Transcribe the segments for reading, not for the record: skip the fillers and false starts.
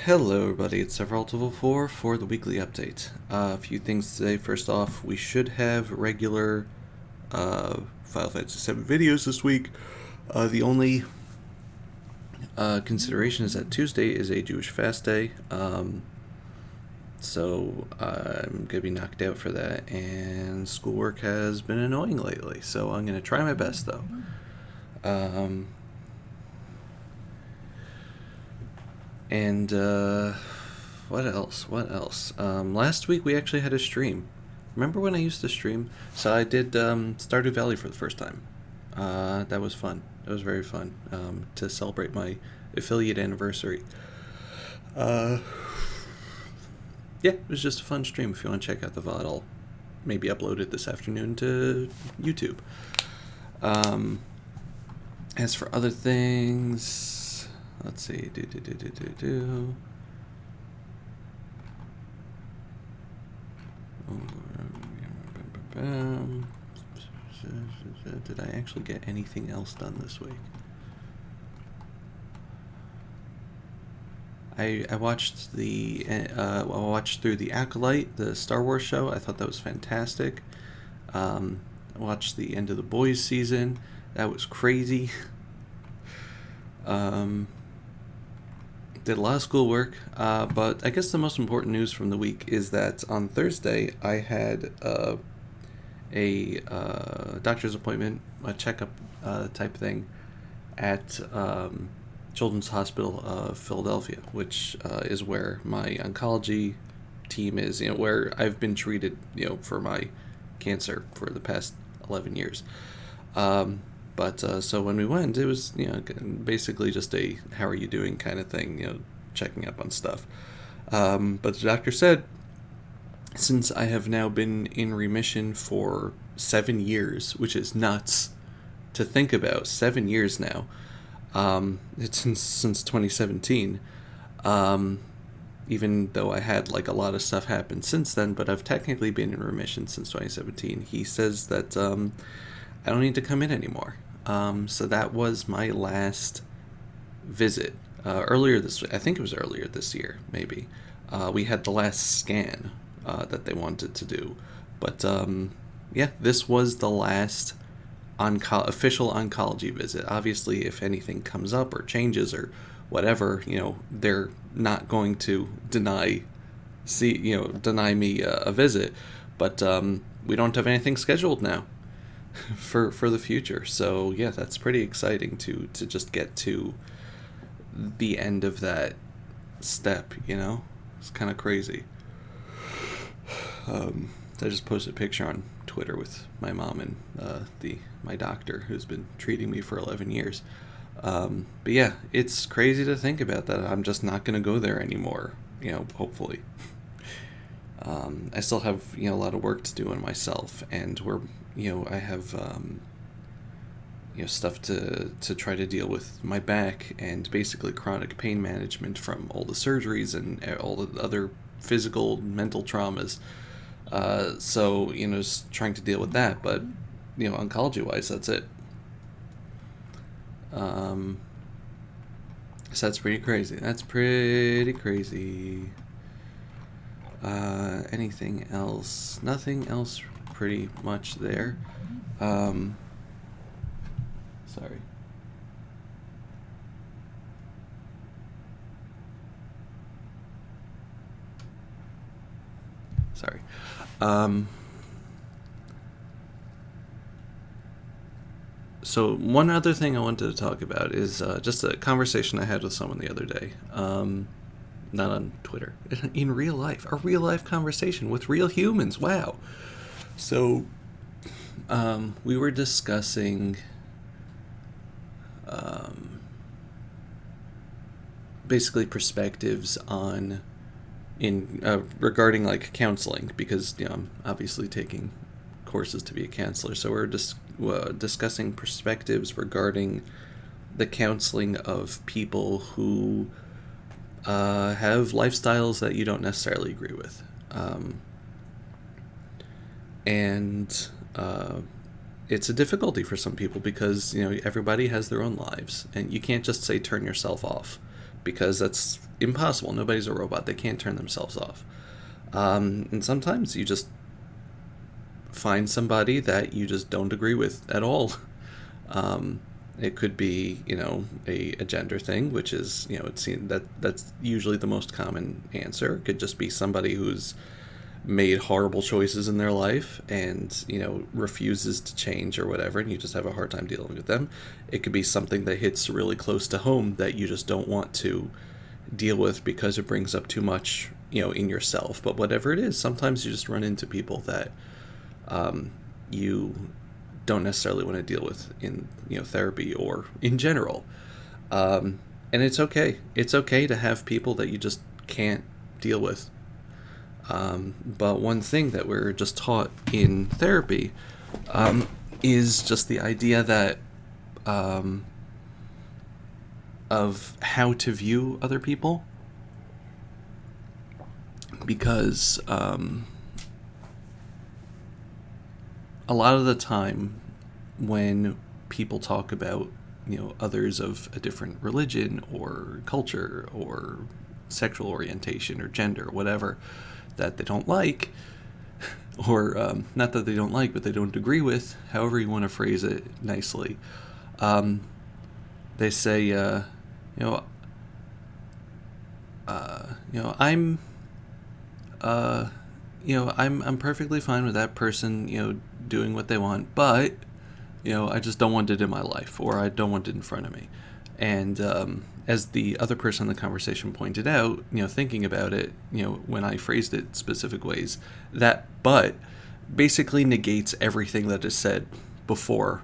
Hello everybody, it's Severaltival4 for the weekly update. A few things today. First off, we should have regular Final Fantasy 7 videos this week. The only consideration is that Tuesday is a Jewish fast day, so I'm going to be knocked out for that, and schoolwork has been annoying lately, so I'm going to try my best though. And what else? Last week we actually had a stream. Remember when I used to stream? So I did Stardew Valley for the first time. That was fun. It was very fun to celebrate my affiliate anniversary. Yeah, it was just a fun stream. If you want to check out the VOD, I'll maybe upload it this afternoon to YouTube. As for other things, let's see. Did I actually get anything else done this week? I watched through the Acolyte, the Star Wars show. I thought that was fantastic. I watched the end of the Boys season. That was crazy. Did a lot of schoolwork, but I guess the most important news from the week is that on Thursday I had a doctor's appointment, a checkup type thing at Children's Hospital of Philadelphia, which is where my oncology team is, where I've been treated, for my cancer for the past 11 years. But so when we went, it was, basically just a how are you doing kind of thing, checking up on stuff. But the doctor said, since I have now been in remission for 7 years, which is nuts to think about, 7 years now, it's since 2017, even though I had a lot of stuff happen since then, but I've technically been in remission since 2017. He says that I don't need to come in anymore. So that was my last visit. Earlier this I think it was earlier this year, maybe. We had the last scan that they wanted to do. But yeah, this was the last official oncology visit. Obviously, if anything comes up or changes or whatever, they're not going to deny me a visit. But we don't have anything scheduled now for the future. So yeah, that's pretty exciting to just get to the end of that step. It's kind of crazy. I just posted a picture on Twitter with my mom and my doctor who's been treating me for 11 years. But yeah, it's crazy to think about that. I'm just not going to go there anymore, hopefully. I still have, a lot of work to do on myself, and I have, stuff to try to deal with my back and basically chronic pain management from all the surgeries and all the other physical, mental traumas. So, just trying to deal with that, but, oncology-wise, that's it. So that's pretty crazy. Anything else? Nothing else pretty much there. Sorry. So one other thing I wanted to talk about is just a conversation I had with someone the other day. Not on Twitter. In real life. A real life conversation with real humans. Wow. So we were discussing basically perspectives on regarding counseling, because I'm obviously taking courses to be a counselor, so we're just discussing perspectives regarding the counseling of people who have lifestyles that you don't necessarily agree with, and it's a difficulty for some people because everybody has their own lives, and you can't just say turn yourself off because that's impossible. Nobody's a robot. They can't turn themselves off. And sometimes you just find somebody that you just don't agree with at all. It could be, a gender thing, which is, that's usually the most common answer. It could just be somebody who's made horrible choices in their life and, refuses to change or whatever, and you just have a hard time dealing with them. It could be something that hits really close to home that you just don't want to deal with because it brings up too much, in yourself. But whatever it is, sometimes you just run into people that you don't necessarily want to deal with in therapy or in general, and it's okay. It's okay to have people that you just can't deal with. But one thing that we're just taught in therapy is just the idea that of how to view other people, because a lot of the time when people talk about others of a different religion or culture or sexual orientation or gender, whatever, that they don't like, or not that they don't like, but they don't agree with, however you want to phrase it nicely, they say, I'm perfectly fine with that person, doing what they want, but, I just don't want it in my life, or I don't want it in front of me. And as the other person in the conversation pointed out, thinking about it, when I phrased it specific ways, that but basically negates everything that is said before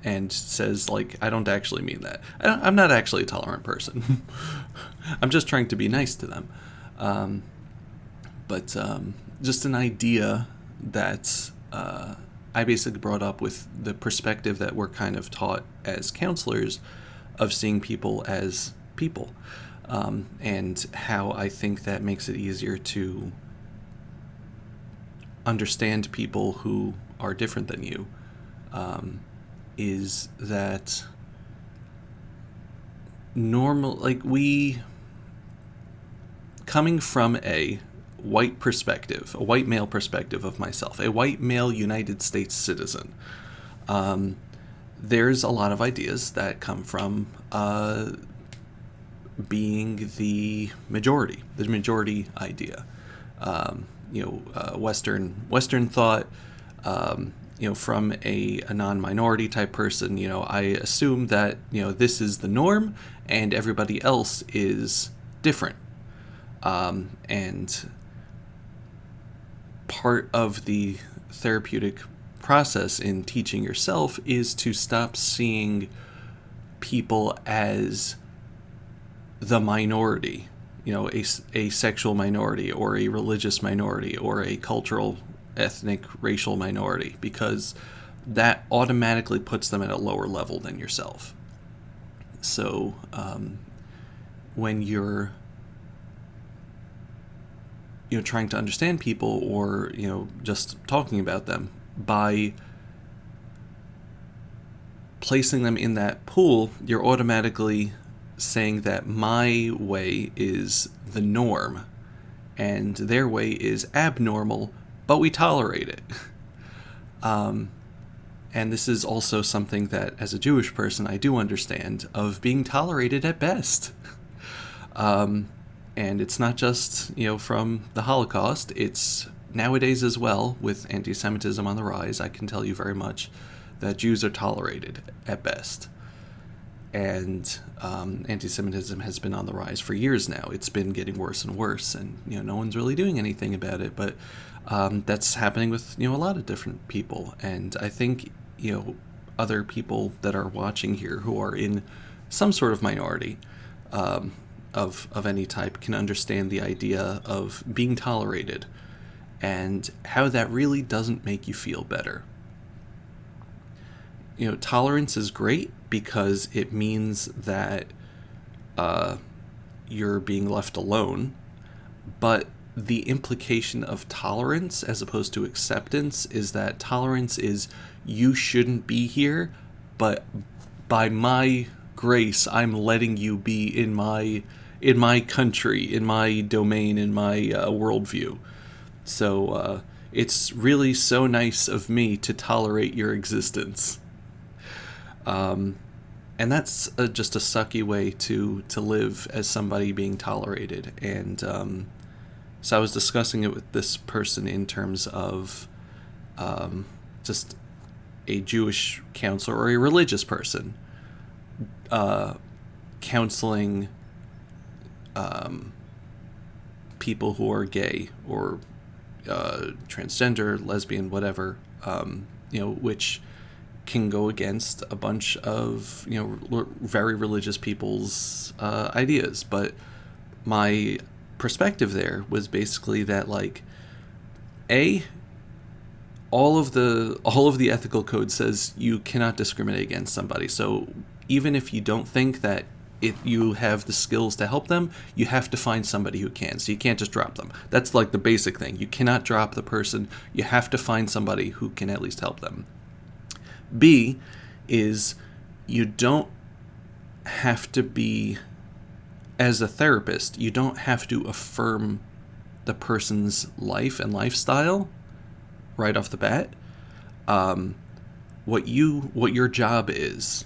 and says, like, I don't actually mean that. I'm not actually a tolerant person. I'm just trying to be nice to them. But just an idea that I basically brought up with the perspective that we're kind of taught as counselors of seeing people as people, and how I think that makes it easier to understand people who are different than you, is that coming from a white perspective, a white male perspective of myself, a white male United States citizen, there's a lot of ideas that come from being the majority idea. Western thought, from a non-minority type person, I assume that, this is the norm and everybody else is different. And part of the therapeutic process in teaching yourself is to stop seeing people as the minority, a sexual minority or a religious minority or a cultural, ethnic, racial minority, because that automatically puts them at a lower level than yourself. So when you're trying to understand people or just talking about them, by placing them in that pool, you're automatically saying that my way is the norm and their way is abnormal, but we tolerate it. And this is also something that, as a Jewish person, I do understand, of being tolerated at best. And it's not just, from the Holocaust, it's nowadays as well, with anti-Semitism on the rise. I can tell you very much that Jews are tolerated at best. And anti-Semitism has been on the rise for years now. It's been getting worse and worse, and no one's really doing anything about it. But that's happening with a lot of different people. And I think other people that are watching here who are in some sort of minority of any type can understand the idea of being tolerated and how that really doesn't make you feel better. Tolerance is great because it means that you're being left alone, but the implication of tolerance as opposed to acceptance is that tolerance is, you shouldn't be here, but by my grace, I'm letting you be in my country, in my domain, in my worldview. So it's really so nice of me to tolerate your existence. And that's just a sucky way to live as somebody being tolerated. And so I was discussing it with this person in terms of just a Jewish counselor or a religious person counseling people who are gay or transgender, lesbian, whatever, which can go against a bunch of very religious people's ideas. But my perspective there was basically that, like, all of the ethical code says you cannot discriminate against somebody. So even if you don't think that you have the skills to help them, you have to find somebody who can. So you can't just drop them. That's like the basic thing. You cannot drop the person. You have to find somebody who can at least help them. B is you don't have to be, as a therapist, you don't have to affirm the person's life and lifestyle right off the bat. What your job is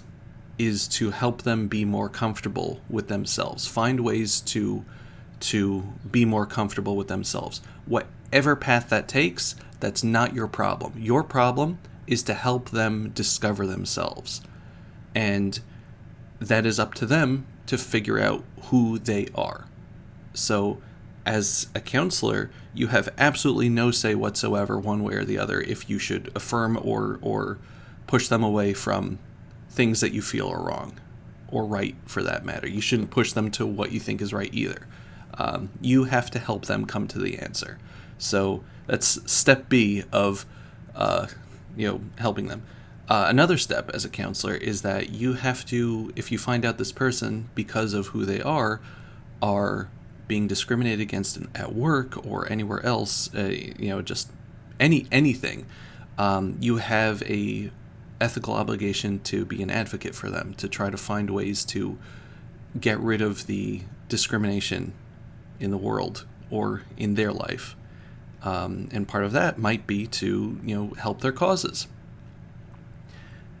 to help them be more comfortable with themselves. Find ways to be more comfortable with themselves. Whatever path that takes, that's not your problem. Your problem is to help them discover themselves. And that is up to them to figure out who they are. So as a counselor, you have absolutely no say whatsoever one way or the other if you should affirm or push them away from things that you feel are wrong, or right for that matter. You shouldn't push them to what you think is right either. You have to help them come to the answer. So that's step B of helping them. Another step as a counselor is that you have to, if you find out this person, because of who they are being discriminated against at work or anywhere else, just anything, you have a ethical obligation to be an advocate for them, to try to find ways to get rid of the discrimination in the world or in their life. And part of that might be to, help their causes.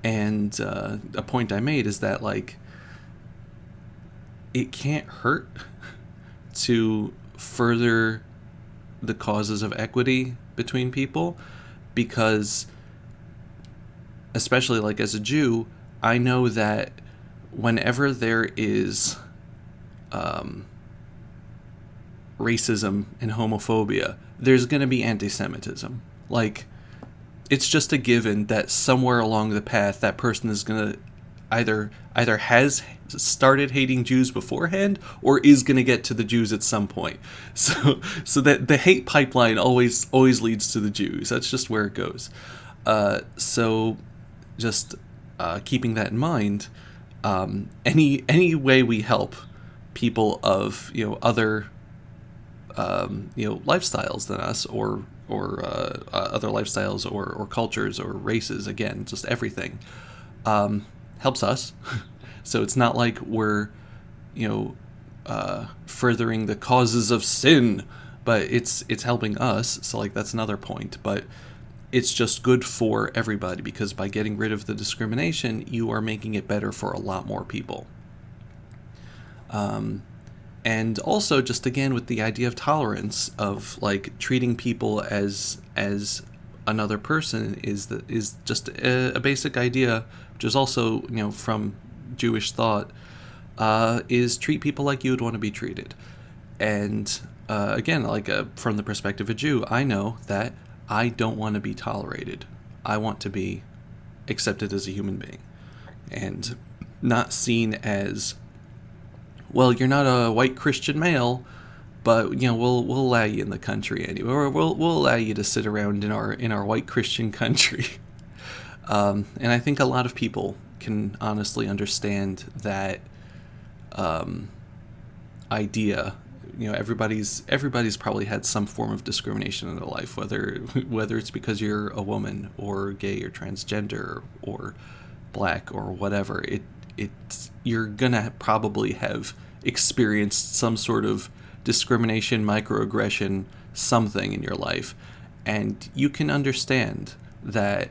And a point I made is that, like, it can't hurt to further the causes of equity between people, because, especially like as a Jew, I know that whenever there is racism and homophobia, there's going to be anti-Semitism. Like, it's just a given that somewhere along the path that person is going to either has started hating Jews beforehand or is going to get to the Jews at some point. So that the hate pipeline always leads to the Jews. That's just where it goes. So just keeping that in mind, any way we help people of other lifestyles than us, or other lifestyles or cultures or races, again, just everything, helps us. So it's not like we're furthering the causes of sin, but it's helping us. So, like, that's another point. But it's just good for everybody, because by getting rid of the discrimination, you are making it better for a lot more people. And also, just again with the idea of tolerance, of like treating people as another person, is just a basic idea, which is also from Jewish thought, is treat people like you would want to be treated. And again, like from the perspective of a Jew, I know that I don't want to be tolerated. I want to be accepted as a human being, and not seen as, well, you're not a white Christian male, but we'll allow you in the country anyway, or we'll allow you to sit around in our white Christian country. And I think a lot of people can honestly understand that idea. Everybody's probably had some form of discrimination in their life, whether it's because you're a woman or gay or transgender or black or whatever. you're gonna probably have experienced some sort of discrimination, microaggression, something in your life, and you can understand that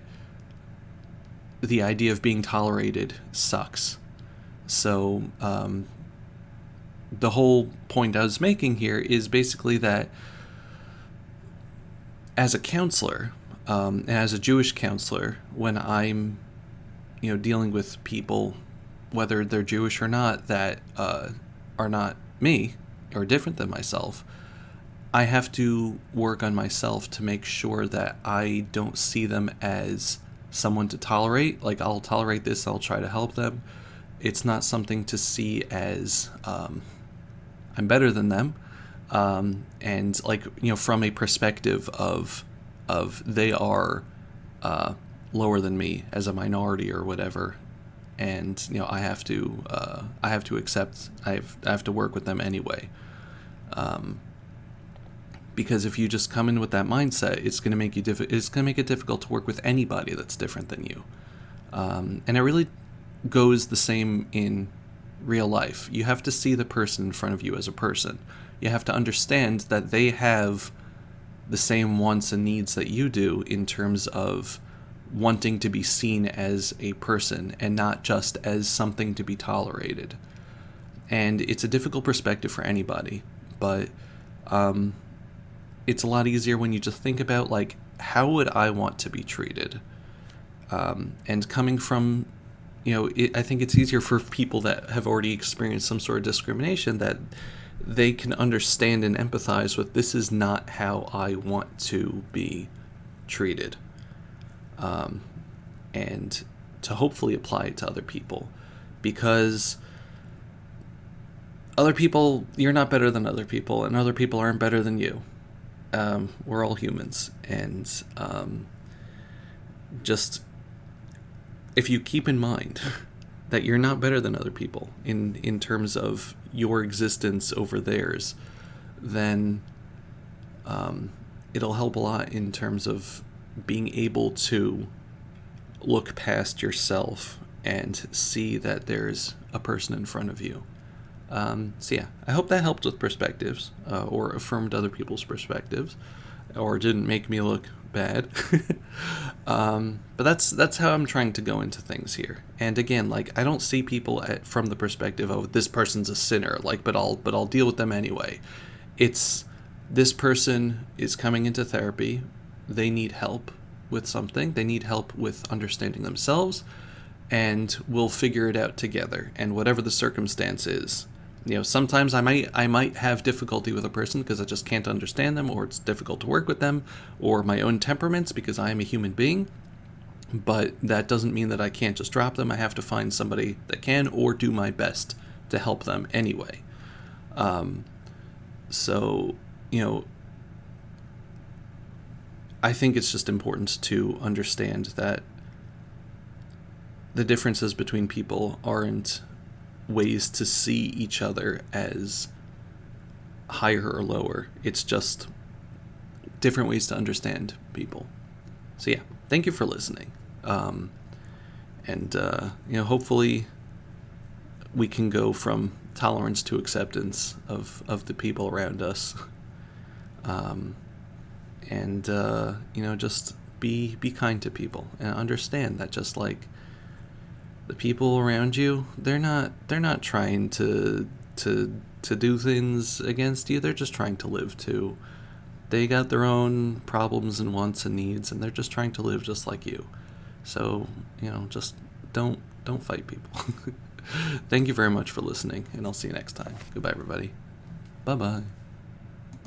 the idea of being tolerated sucks. So the whole point I was making here is basically that as a counselor, and as a Jewish counselor, when I'm dealing with people, whether they're Jewish or not, that are not me or different than myself, I have to work on myself to make sure that I don't see them as someone to tolerate. Like, I'll tolerate this, I'll try to help them. It's not something to see as I'm better than them, and from a perspective of they are lower than me as a minority or whatever, and I have to accept. I have to work with them anyway, because if you just come in with that mindset, it's going to make it difficult to work with anybody that's different than you, and it really goes the same in real life. You have to see the person in front of you as a person. You have to understand that they have the same wants and needs that you do in terms of wanting to be seen as a person and not just as something to be tolerated. And it's a difficult perspective for anybody, but it's a lot easier when you just think about, like, how would I want to be treated? And coming from, I think it's easier for people that have already experienced some sort of discrimination, that they can understand and empathize with, this is not how I want to be treated. And to hopefully apply it to other people, because other people, you're not better than other people, and other people aren't better than you. We're all humans, and just if you keep in mind that you're not better than other people in terms of your existence over theirs, then it'll help a lot in terms of being able to look past yourself and see that there's a person in front of you. So yeah, I hope that helped with perspectives, or affirmed other people's perspectives, or didn't make me look bad. But that's how I'm trying to go into things here. And again, like, I don't see people from the perspective of, this person's a sinner, like, but I'll deal with them anyway. It's, this person is coming into therapy. They need help with something. They need help with understanding themselves, and we'll figure it out together. And whatever the circumstance is, sometimes I might have difficulty with a person because I just can't understand them, or it's difficult to work with them, or my own temperaments, because I am a human being. But that doesn't mean that I can't just drop them. I have to find somebody that can, or do my best to help them anyway. So, I think it's just important to understand that the differences between people aren't ways to see each other as higher or lower. It's just different ways to understand people. So yeah, thank you for listening. Hopefully we can go from tolerance to acceptance of the people around us. Just be kind to people, and understand that, just like the people around you, they're not trying to do things against you. They're just trying to live too. They got their own problems and wants and needs, and they're just trying to live just like you. So, just don't fight people. Thank you very much for listening, and I'll see you next time. Goodbye, everybody. Bye-bye.